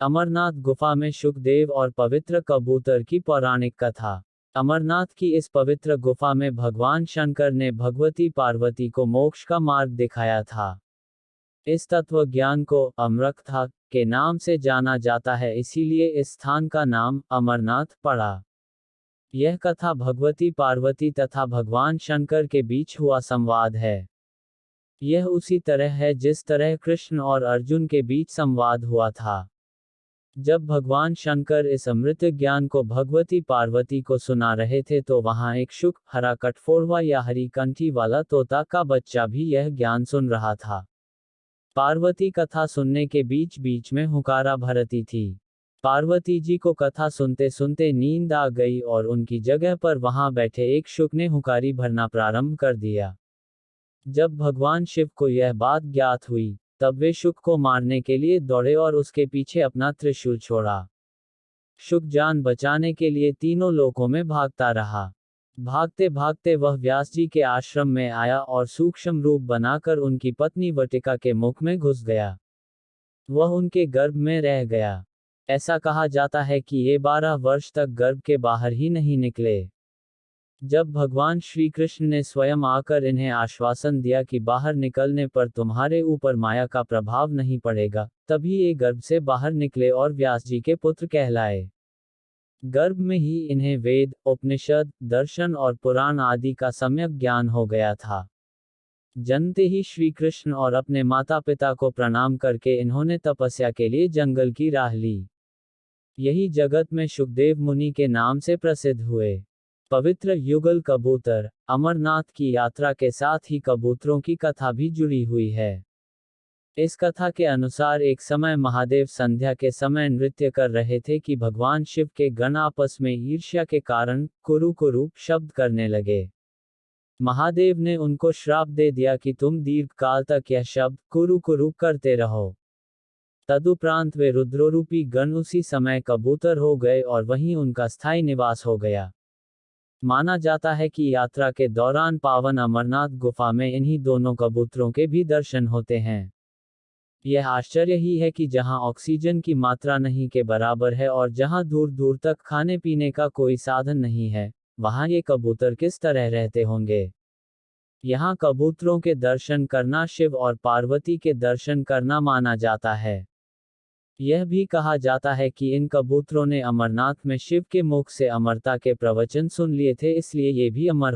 अमरनाथ गुफा में शुकदेव और पवित्र कबूतर की पौराणिक कथा। अमरनाथ की इस पवित्र गुफा में भगवान शंकर ने भगवती पार्वती को मोक्ष का मार्ग दिखाया था। इस तत्व ज्ञान को अमरकथा के नाम से जाना जाता है, इसीलिए इस स्थान का नाम अमरनाथ पड़ा। यह कथा भगवती पार्वती तथा भगवान शंकर के बीच हुआ संवाद है। यह उसी तरह है जिस तरह कृष्ण और अर्जुन के बीच संवाद हुआ था। जब भगवान शंकर इस अमृत ज्ञान को भगवती पार्वती को सुना रहे थे तो वहां एक शुक, हरा कटफोड़वा या हरी कंठी वाला तोता का बच्चा भी यह ज्ञान सुन रहा था। पार्वती कथा सुनने के बीच बीच में हुंकारा भरती थी। पार्वती जी को कथा सुनते सुनते नींद आ गई और उनकी जगह पर वहां बैठे एक शुक ने हुंकारी भरना प्रारंभ कर दिया। जब भगवान शिव को यह बात ज्ञात हुई, तब वे शुक को मारने के लिए दौड़े और उसके पीछे अपना त्रिशूल छोड़ा। शुक जान बचाने के लिए तीनों लोकों में भागता रहा। भागते भागते वह व्यास जी के आश्रम में आया और सूक्ष्म रूप बनाकर उनकी पत्नी वटिका के मुख में घुस गया। वह उनके गर्भ में रह गया। ऐसा कहा जाता है कि ये 12 वर्ष तक गर्भ के बाहर ही नहीं निकले। जब भगवान श्री कृष्ण ने स्वयं आकर इन्हें आश्वासन दिया कि बाहर निकलने पर तुम्हारे ऊपर माया का प्रभाव नहीं पड़ेगा, तभी ये गर्भ से बाहर निकले और व्यास जी के पुत्र कहलाए। गर्भ में ही इन्हें वेद, उपनिषद, दर्शन और पुराण आदि का सम्यक ज्ञान हो गया था। जन्मते ही श्री कृष्ण और अपने माता पिता को प्रणाम करके इन्होंने तपस्या के लिए जंगल की राह ली। यही जगत में शुकदेव मुनि के नाम से प्रसिद्ध हुए। पवित्र युगल कबूतर। अमरनाथ की यात्रा के साथ ही कबूतरों की कथा भी जुड़ी हुई है। इस कथा के अनुसार एक समय महादेव संध्या के समय नृत्य कर रहे थे कि भगवान शिव के गण आपस में ईर्ष्या के कारण कुरु कुरु शब्द करने लगे। महादेव ने उनको श्राप दे दिया कि तुम दीर्घ काल तक यह शब्द कुरु कुरु करते रहो। तदुपरांत वे रुद्रोरूपी गण उसी समय कबूतर हो गए और वहीं उनका स्थायी निवास हो गया। माना जाता है कि यात्रा के दौरान पावन अमरनाथ गुफा में इन्हीं दोनों कबूतरों के भी दर्शन होते हैं। यह आश्चर्य ही है कि जहां ऑक्सीजन की मात्रा नहीं के बराबर है और जहां दूर दूर तक खाने पीने का कोई साधन नहीं है, वहां ये कबूतर किस तरह रहते होंगे। यहाँ कबूतरों के दर्शन करना शिव और पार्वती के दर्शन करना माना जाता है। यह भी कहा जाता है कि इन कबूतरों ने अमरनाथ में शिव के मुख से अमरता के प्रवचन सुन लिए थे, इसलिए ये भी अमर